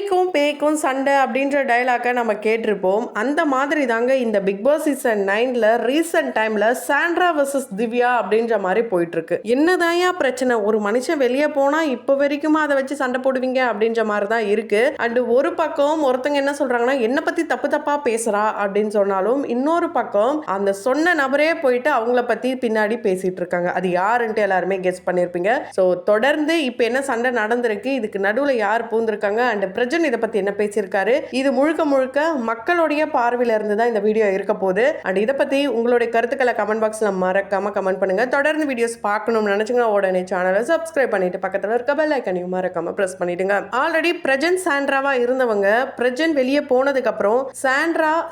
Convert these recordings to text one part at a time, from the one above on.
பேய்க்கும் பேய்க்கும் சண்டை அப்படின்ற டைலாக்கை நம்ம கேட்டிருப்போம். அந்த மாதிரி தாங்க இந்த பிக் பாஸ் சீசன் 9ல ரீசெண்ட் டைம்ல சாண்ட்ரா வர்சஸ் திவ்யா அப்படின்ற மாதிரி போயிட்டு இருக்கு. என்னதாயா பிரச்சனை, ஒரு மனுஷன் வெளியே போனா இப்ப வரைக்குமா அதை வச்சு சண்டை போடுவீங்க அப்படின்ற மாதிரி தான் இருக்கு. அண்ட் ஒரு பக்கம் ஒருத்தங்க என்ன சொல்றாங்கன்னா என்ன பத்தி தப்பு தப்பா பேசுறா அப்படின்னு சொன்னாலும், இன்னொரு பக்கம் அந்த சொன்ன நபரே போயிட்டு அவங்கள பத்தி பின்னாடி பேசிட்டு இருக்காங்க. அது யாருன்ட்டு எல்லாருமே கெஸ் பண்ணிருப்பீங்க. ஸோ தொடர்ந்து இப்ப என்ன சண்டை நடந்திருக்கு, இதுக்கு நடுவுல யார் பூந்திருக்காங்க அண்ட் பிரஜன் இதை பத்தி என்ன பேசியிருக்காரு, இது முழுக்க முழுக்க மக்களுடைய பார்வையில இருந்து தான் இந்த வீடியோ இருக்க போகுது. அண்ட் இதை பத்தி உங்களுடைய கருத்துக்களை கமெண்ட் பாக்ஸ்ல மறக்காம கமெண்ட் பண்ணுங்க. தொடர்ந்து வீடியோஸ் பார்க்கணும்னு நினைச்சீங்கன்னா உடனே சேனலை சப்ஸ்கிரைப் பண்ணிட்டு பக்கத்துல இருக்க பெல் ஐக்கனையும் மறக்காம பிரஸ் பண்ணிடுங்க. ஆல்ரெடி பிரஜன் சாண்ட்ராவா இருந்தவங்க பிரஜன் வெளியே போனதுக்கு அப்புறம்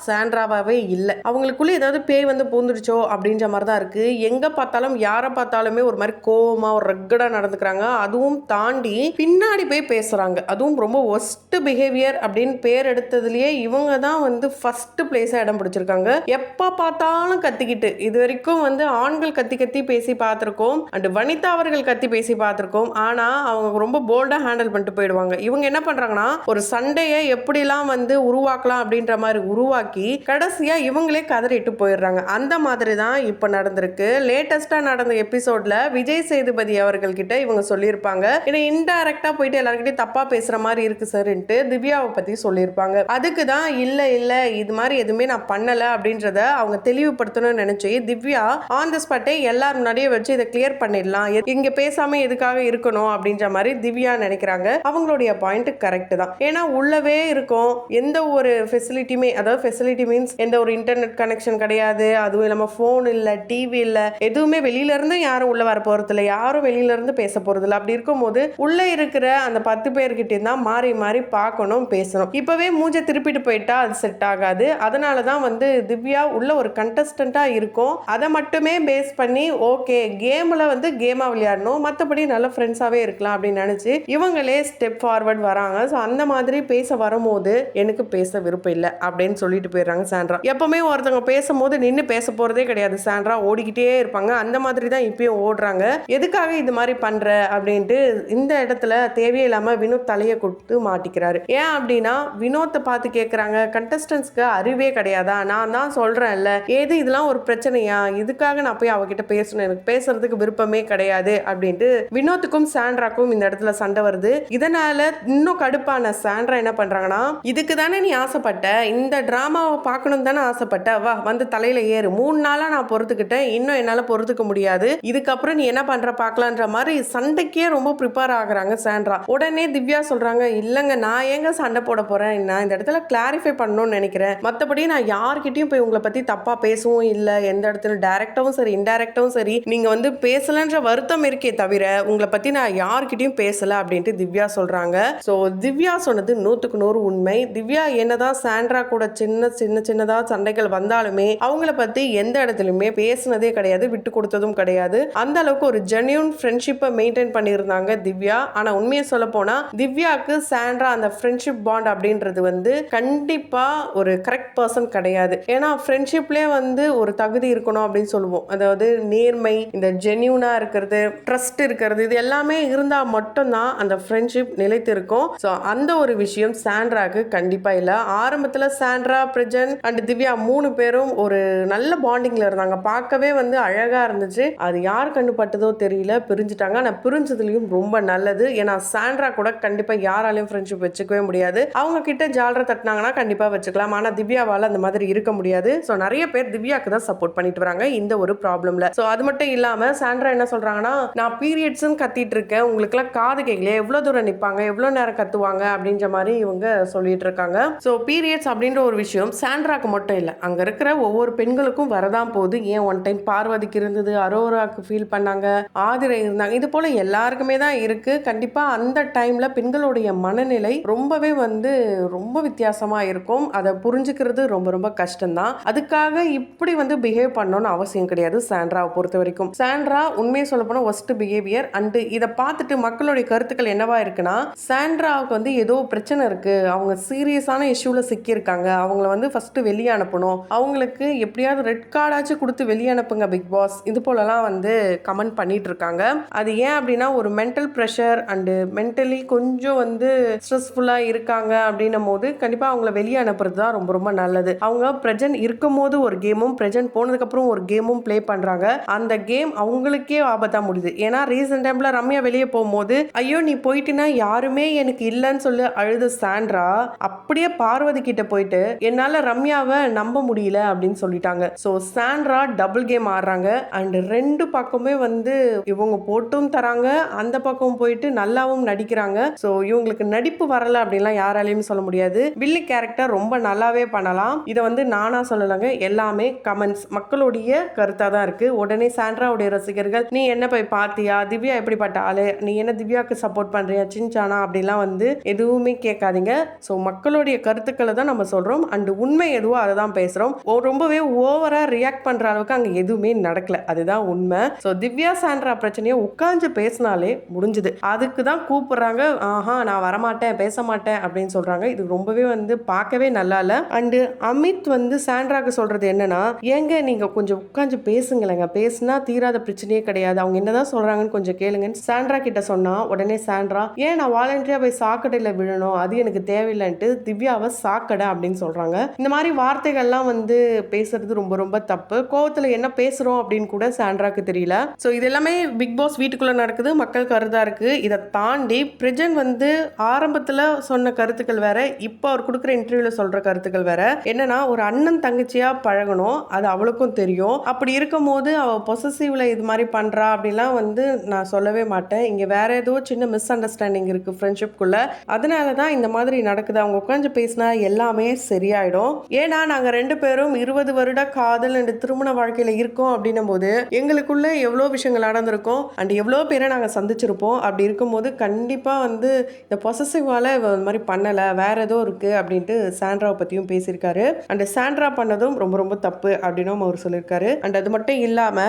சாண்ட்ராவாவே இல்ல. அவங்களுக்குள்ள ஏதாவது பேய் வந்து பூந்துடுச்சோ அப்படின்ற மாதிரி தான் இருக்கு. எங்க பார்த்தாலும் யாரை பார்த்தாலுமே ஒரு மாதிரி கோவமா ஒரு ரெக்கடா நடந்துக்கிறாங்க. அதுவும் தாண்டி பின்னாடி போய் பேசுறாங்க. அதுவும் ரொம்ப ஒஸ்ட் பிஹேவியர் அப்படின்னு பேர் எடுத்ததுலயே இவங்க தான் வந்து ஃபர்ஸ்ட் பிளேஸா இடம் பிடிச்சிருக்காங்க. எப்ப பார்த்தாலும் கத்திக்கிட்டு, இது வரைக்கும் வந்து ஆண்கள் கத்தி கத்தி பேசி பார்த்திருக்கோம் அண்ட் வனிதா அவர்கள் கத்தி பேசி பார்த்திருக்கோம். ஆனா அவங்க ரொம்ப போல்டா ஹேண்டில் பண்ணிட்டு போயிடுவாங்க. இவங்க என்ன பண்றாங்கன்னா ஒரு சண்டையை எப்படிலாம் வந்து உருவாக்கலாம் அப்படின்ற மாதிரி உருவாக்கி கடைசியா இவங்களே கதறிட்டு போயிடுறாங்க. அந்த மாதிரி தான் இப்ப நடந்திருக்கு. லேட்டஸ்டா நடந்த எபிசோட்ல விஜய் சேதுபதி அவர்கள் கிட்ட இவங்க சொல்லியிருப்பாங்க, ஏன்னா இன்டைரக்டா போயிட்டு எல்லாருக்கிட்டையும் தப்பா பேசுற மாதிரி இருக்கு சார்ன்ட்டு திவ்யாவை பத்தி சொல்லியிருப்பாங்க. அதுக்கு தான் இல்ல இது மாதிரி எதுவுமே நான் பண்ணல அப்படின்றத அவங்க தெளிவுபடுத்தணும்னு நினைச்சு திவ்யா ஆன் தி ஸ்பாட்டே எல்லாரும் முன்னாடியே வச்சு இதை கிளியர் பண்ணிடலாம், இங்க பேசாம எதுக்காக இருக்கணும் அப்படின்ற மாதிரி திவ்யா நினைக்கிறாங்க. அவங்களுடைய பாயிண்ட் கரெக்ட் தான். ஏன்னா உள்ளவே இருக்கும், எந்த ஒரு ஃபெசிலிட்டியுமே, அதாவது ஃபெசிலிட்டி மீன்ஸ் எந்த ஒரு இன்டர்நெட் கனெக்ஷன் கிடையாது, அதுவும் இல்லாம போன் இல்ல, டிவி இல்ல, எதுவுமே வெளியில இருந்து யாரும் உள்ள வர போறது இல்ல, யாரும் வெளியில இருந்து பேச போறது இல்ல. அப்படி இருக்கும்போது உள்ள இருக்கிற அந்த 10 பேர்கிட்ட தான் மாறி மாறி பார்க்கணும், பேசணும். இப்பவே மூஞ்ச திருப்பிட்டு போயிட்டா அது செட் ஆகாது. அதனால தான் வந்து திவ்யா உள்ள ஒரு கண்டஸ்டண்டா இருக்கும், அதை மட்டுமே பேஸ் பண்ணி ஓகே கேம்ல வந்து கேமா விளையாடணும், மற்றபடி நல்ல ஃப்ரெண்ட்ஸாவே இருக்கலாம் அப்படின்னு நினைச்சு இவங்களே ஸ்டெப் ஃபார்வர்ட் வராங்க. ஸோ அந்த மாதிரி பேச வரும்போது எனக்கு பேச விருப்பம் இல்லை அப்படின்னு சொல்லிட்டு போயிடுறாங்க சாண்ட்ரா. எப்பவுமே ஒருத்தவங்க பேசும்போது நின்று பேச போறதே கிடையாது, சாண்ட்ரா ஓடிக்கிட்டே இருப்பாங்க. அந்த மாதிரி தான் இப்பயும் ஓடுறாங்க. எதுக்காக இது மாதிரி பண்ற அப்படின்ட்டு இந்த இடத்துல தேவையில்லாம வினோத் தலையை கொடுத்து மாட்டிக்கிறாரு. ஏன் அப்படின்னா வினோத்தை பார்த்து கேட்குறாங்க, கண்டஸ்டன்ஸ்க்கு அறிவே கிடையாதா, நான் தான் சொல்றேன்ல, ஏது இதெல்லாம் ஒரு பிரச்சனையா, இதுக்காக நான் போய் அவகிட்ட பேசணும், எனக்கு பேசுறதுக்கு விருப்பமே கிடையாது அப்படின்ட்டு வினோத்துக்கும் சாண்ட்ராக்கும் இந்த இடத்துல சண்டை வருது. இதனால இன்னும் கடுப்பான சாண்ட்ரா என்ன பண்றாங்கன்னா, இதுக்கு தானே நீ ஆசைப்பட்ட, இந்த டிராமாவை பார்க்கணும் தானே ஆசைப்பட்ட, வா வந்து தலையில ஏறு, 3 நாளா நான் பொறுத்துக்கிட்டேன், இன்னும் என்னால பொறுத்துக்க முடியாது, இதுக்கப்புறம் நீ என்ன பண்ற பார்க்கலான்ற மாதிரி சண்டைக்கே ரொம்ப ப்ரிப்பேர் ஆகுறாங்க சாண்ட்ரா. உடனே திவ்யா சொல்றாங்க, இல்லங்க நான் ஏங்க சண்டை போட போறேன், நான் இந்த இடத்துல கிளாரிஃபை பண்ணணும்னு நினைக்கிறேன், மற்றபடி நான் யார்கிட்டயும் போய் உங்களை பத்தி தப்பா பேசவும் இல்லை, எந்த இடத்துல டைரக்டாவும் சரி இன்டைரக்டாவும் சரி நீங்க வந்து பேசலன்ற வருத்தம் இருக்கே தவிர உங்களை பத்தி நான் யார்கிட்டயும் பேசல அப்படின்ட்டு திவ்யா சொல்றாங்க. ஸோ திவ்யா சொன்னது 100க்கு 100 உண்மை. திவ்யா என்னதான் சாண்ட்ரா கூட சின்னதா சண்டைகள் வந்தாலுமே அவங்கள பத்தி எந்த இடத்துலயுமே பேசினதே கிடையாது, விட்டு கொடுத்ததும் கிடையாது. அந்த அளவுக்கு ஒரு ஜென்யூன் ஃப்ரெண்ட்ஷிப்பை மெயின்டைன் பண்ணியிருந்தாங்க திவ்யா. ஆனா உண்மையை சொல்ல போனா திவ்யாக்கு சாண்ட்ரா அந்த ஃப்ரெண்ட்ஷிப் பாண்ட் அப்படின்றது வந்து கண்டிப்பா ஒரு கரெக்ட் பர்சன் கிடையாது. ஏன்னா ஃப்ரெண்ட்ஷிப்லேயே வந்து ஒரு தகுதி இருக்கணும் அப்படின்னு சொல்லுவோம், அதாவது நேர்மை, இந்த ஜென்யூனா இருக்கிறது, ட்ரஸ்ட் இருக்கிறது, இது எல்லாமே இருந்தா மட்டும்தான் அந்த ஃப்ரெண்ட்ஷிப் நிலைத்து இருக்கும். ஸோ அந்த ஒரு விஷயம் சாண்ட்ராக்கு கண்டிப்பா இல்லை. ஆரம்பத்தில் சாண்ட்ரா, பிரஜன் அண்ட் திவ்யா 3 பேரும் ஒரு நல்ல பாண்டிங்ல இருந்தாங்க, பார்க்கவே வந்து அழகா இருந்துச்சு. அது யார் கண்டுபட்டதோ தெரியல, பிரிஞ்சுட்டாங்க. ஆனால் பிரிஞ்சதுலையும் ரொம்ப நல்லது. ஏன்னா சாண்ட்ரா கூட கண்டிப்பா யாராலையும் ஃப்ரெண்ட்ஷிப் வச்சுக்கவே முடியாது. அவங்க கிட்ட ஜாலரை தட்டினாங்கன்னா கண்டிப்பா வச்சுக்கலாம், ஆனா திவ்யாவால அந்த மாதிரி இருக்க முடியாது. ஸோ நிறைய பேர் திவ்யாக்கு தான் சப்போர்ட் பண்ணிட்டு வராங்க இந்த ஒரு ப்ராப்ளம்ல. ஸோ அது மட்டும் இல்லாம சாண்ட்ரா என்ன சொல்றாங்கன்னா, நான் பீரியட்ஸ்ன்னு கத்திட்டு இருக்கேன், உங்களுக்கு எல்லாம் காது கேட்கலையே, எவ்வளவு தூரம் நிற்பாங்க, எவ்வளவு நேரம் கத்துவாங்க அப்படின்ற மாதிரி இவங்க சொல்லிட்டு இருக்காங்க. ஸோ பீரியட்ஸ் அப்படின்ற ஒரு விஷயம் சாண்ட்ராக்கு மட்டும் இல்லை, அங்க இருக்கிற ஒவ்வொரு பெண்களுக்கும் வரதான் போகுது. ஏன் ஒன் டைம் பார்வதிக்கு இருந்தது, அரோராக்கு ஃபீல் பண்ணாங்க, ஆதிரை இருந்தாங்க, இது போல எல்லாருக்குமே தான் இருக்கு. கண்டிப்பா அந்த டைம்ல பெண்களுடைய மனநிலை ரொம்பவே வந்து ரொம்ப வித்தியாசமா இருக்கும். அதை புரிஞ்சுக்கிறது ரொம்ப ரொம்ப கஷ்டம்தான். அதுக்காக இப்படி வந்து பிஹேவ் பண்ணணும்னு அவசியம் கிடையாது சாண்ட்ராவை பொறுத்த வரைக்கும். சாண்ட்ரா உண்மையை சொல்ல போனா ஒஸ்ட் பிஹேவியர். அண்ட் இதை பார்த்துட்டு மக்களுடைய கருத்துக்கள் என்னவா இருக்குன்னா, சாண்ட்ராவுக்கு வந்து ஏதோ பிரச்சனை இருக்கு, அவங்க சீரியஸான இஷ்யூல சிக்கியிருக்காங்க, அவங்கள வந்து ஃபர்ஸ்ட் வெளியே அனுப்பணும், அவங்களுக்கு எப்படியாவது ரெட் கார்டாச்சும் கொடுத்து வெளியே அனுப்புங்க பிக் பாஸ், இது போலலாம் வந்து கமெண்ட் பண்ணிட்டு இருக்காங்க. அது ஏன் அப்படின்னா ஒரு மென்டல் ப்ரெஷர் அண்ட் மென்டலி கொஞ்சம் வந்து ஸ்ட்ரெஸ் யூஸ்ஃபுல்லாக இருக்காங்க அப்படின்னும் போது கண்டிப்பாக அவங்கள வெளியே அனுப்புறது தான் ரொம்ப ரொம்ப நல்லது. அவங்க ப்ரெசென்ட் இருக்கும் போது ஒரு கேமும் ப்ரெசென்ட் போனதுக்கப்புறம் ஒரு கேமும் ப்ளே பண்ணுறாங்க. அந்த கேம் அவங்களுக்கே ஆபத்தாக முடியுது. ஏன்னா ரீசெண்ட் டைமில் ரம்யா வெளியே போகும்போது ஐயோ நீ போயிட்டுனா யாருமே எனக்கு இல்லைன்னு சொல்லி அழுத சாண்ட்ரா அப்படியே பார்வதி கிட்ட போயிட்டு என்னால் ரம்யாவை நம்ப முடியல அப்படின்னு சொல்லிட்டாங்க. ஸோ சாண்ட்ரா டபுள் கேம் ஆடுறாங்க. அண்ட் ரெண்டு பக்கமே வந்து இவங்க போட்டும் தராங்க, அந்த பக்கம் போயிட்டு நல்லாவும் நடிக்கிறாங்க. ஸோ இவங்களுக்கு நடிப்பு வரல அப்படின்லாம் யாராலையும் சொல்ல முடியாது. வில்லி கேரக்டர் ரொம்ப நல்லாவே பண்ணலாம். இதை வந்து நானா சொல்லலைங்க, எல்லாமே கமெண்ட்ஸ் மக்களுடைய கருத்தாக தான் இருக்கு. உடனே சாண்ட்ராவுடைய ரசிகர்கள் நீ என்ன போய் பார்த்தியா, திவ்யா எப்படிப்பட்ட ஆளு, நீ என்ன திவ்யாவுக்கு சப்போர்ட் பண்றியா, சின்சானா அப்படிலாம் வந்து எதுவுமே கேட்காதீங்க. ஸோ மக்களுடைய கருத்துக்களை தான் நம்ம சொல்றோம். அண்ட் உண்மை எதுவோ அதை தான் பேசுறோம். ரொம்பவே ஓவரா ரியாக்ட் பண்ற அளவுக்கு அங்க எதுவுமே நடக்கல, அதுதான் உண்மை. ஸோ திவ்யா சாண்ட்ரா பிரச்சனையை உட்கார்ந்து பேசினாலே முடிஞ்சுது. அதுக்கு தான் கூப்பிடுறாங்க, ஆஹா நான் வரமாட்டேன் பேச மாட்டேன் அப்படின்னு சொல்றாங்க. இது ரொம்பவே வந்து பார்க்கவே நல்லா இல்லை. அண்டு அமித் வந்து சாண்ட்ராக்கு சொல்றது என்னன்னா, ஏங்க நீங்க கொஞ்சம் உட்கார்ந்து பேசுங்களேங்க, பேசினா தீராத பிரச்சனையே கிடையாது, அவங்க என்னதான் சொல்றாங்கன்னு கொஞ்சம் கேளுங்கன்னு சாண்ட்ரா கிட்ட சொன்னா உடனே சாண்ட்ரா ஏன் நான் வாலண்டியரா போய் சாக்கடையில விழணும், அது எனக்கு தேவையில்லைன்ட்டு திவ்யாவை சாக்கடை அப்படின்னு சொல்றாங்க. இந்த மாதிரி வார்த்தைகள்லாம் வந்து பேசுறது ரொம்ப ரொம்ப தப்பு. கோவத்துல என்ன பேசுறோம் அப்படின்னு கூட சாண்ட்ராக்கு தெரியல. ஸோ இது எல்லாமே பிக் பாஸ் வீட்டுக்குள்ள நடக்குது, மக்கள் கருதா இருக்கு. இதை தாண்டி பிரஜன் வந்து ஆரம்பத்துல சொன்ன கருத்துக்கள் வேற, இப்போ அவர் கொடுக்குற இன்டர்வியூல சொல்ற கருத்துக்கள் வேற. என்னன்னா ஒரு அண்ணன் தங்கச்சியா பழகணும், அது அவளுக்கும் தெரியும். அப்படி இருக்கும் போது அவ பொசசிவ்ல இது மாதிரி பண்றா அப்படிலாம் வந்து நான் சொல்லவே மாட்டேன். இங்க வேற ஏதோ சின்ன மிஸ் அண்டர்ஸ்டாண்டிங் இருக்கு ஃப்ரெண்ட்ஷிப்குள்ள, அதனால தான் இந்த மாதிரி நடக்குது. அவங்க உட்காந்து பேசினா எல்லாமே சரியாயிடும். ஏன்னா நாங்க 2 பேரும் 20 வருட காதல் அண்ட் திருமண வாழ்க்கையில இருக்கோம் அப்படின்னும் போது எங்களுக்குள்ள எவ்வளோ விஷயங்கள் நடந்திருக்கும் அண்ட் எவ்வளோ பேரை நாங்கள் சந்திச்சிருப்போம். அப்படி இருக்கும்போது கண்டிப்பா வந்து இந்த பொசசிவால இந்த மாதிரி பண்ணல, வேற ஏதோ இருக்கு அப்படின்ட்டு சாண்ட்ராவை பத்தியும் பேசியிருக்காரு. அண்ட் சாண்ட்ரா பண்ணதும் ரொம்ப ரொம்ப தப்பு அப்படின்னும் அவர் சொல்லியிருக்காரு. அண்ட் அது மட்டும் இல்லாம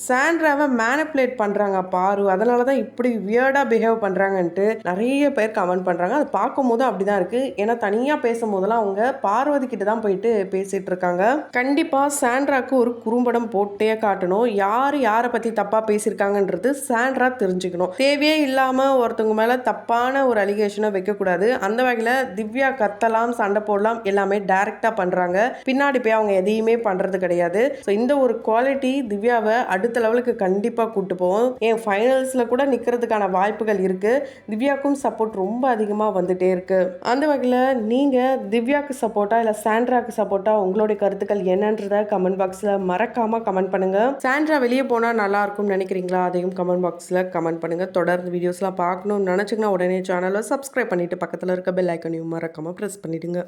சாண்ட்ராவை மேனிப்புலேட் பண்றாங்க பாரு, அதனால தான் இப்படி வியர்டா பிஹேவ் பண்றாங்கன்ட்டு நிறைய பேர் கமெண்ட் பண்றாங்க. அது பார்க்கும்போது அப்படிதான் இருக்கு. ஏன்னா தனியா பேசும்போதெல்லாம் அவங்க பார்வதி கிட்ட தான் போயிட்டு பேசிட்டு இருக்காங்க. கண்டிப்பா சாண்ட்ராக்கு ஒரு குறும்படம் போட்டே காட்டணும். யாரை பத்தி தப்பா பேசியிருக்காங்கன்றது சாண்ட்ரா தெரிஞ்சுக்கணும். தேவையே இல்லாம ஒருத்தவங்க மேல தப்பான ஒரு அலிகேஷனை வைக்க கூடாது. அந்த வகையில திவ்யா கத்தலாம், சண்டை போடலாம், எல்லாமே டைரக்டா பண்றாங்க. பின்னாடி போய் அவங்க எதையுமே பண்றது கிடையாது. ஸோ இந்த ஒரு குவாலிட்டி திவ்யாவை அடுத்த லெவலுக்கு கண்டிப்பா கூட்டு போவோம். ஏன் ஃபைனல்ஸ்ல கூட நிக்கிறதுக்கான வாய்ப்புகள் இருக்கு. திவ்யாக்கும் சப்போர்ட் ரொம்ப அதிகமா வந்துட்டே இருக்கு. அந்த வகையில நீங்க திவ்யாக்கு சப்போர்ட்டா இல்ல சாண்ட்ராக்கு சப்போர்ட்டா உங்களுடைய கருத்துக்கள் என்னன்றத கமெண்ட் பாக்ஸ்ல மறக்காம கமெண்ட் பண்ணுங்க. சாண்ட்ரா வெளியே போனா நல்லா இருக்கும்னு நினைக்கிறீங்களா, அதையும் கமெண்ட் பாக்ஸ்ல கமெண்ட் பண்ணுங்க. தொடர்ந்து வீடியோஸ்லாம் பார்க்கணும்னு நினைச்சீங்கன்னா உடனே சேனலை சப்ஸ்கிரைப் பண்ணிட்டு பக்கத்துல இருக்க பெல் ஐக்கனையும் மறக்காம பிரஸ் பண்ணிடுங்க.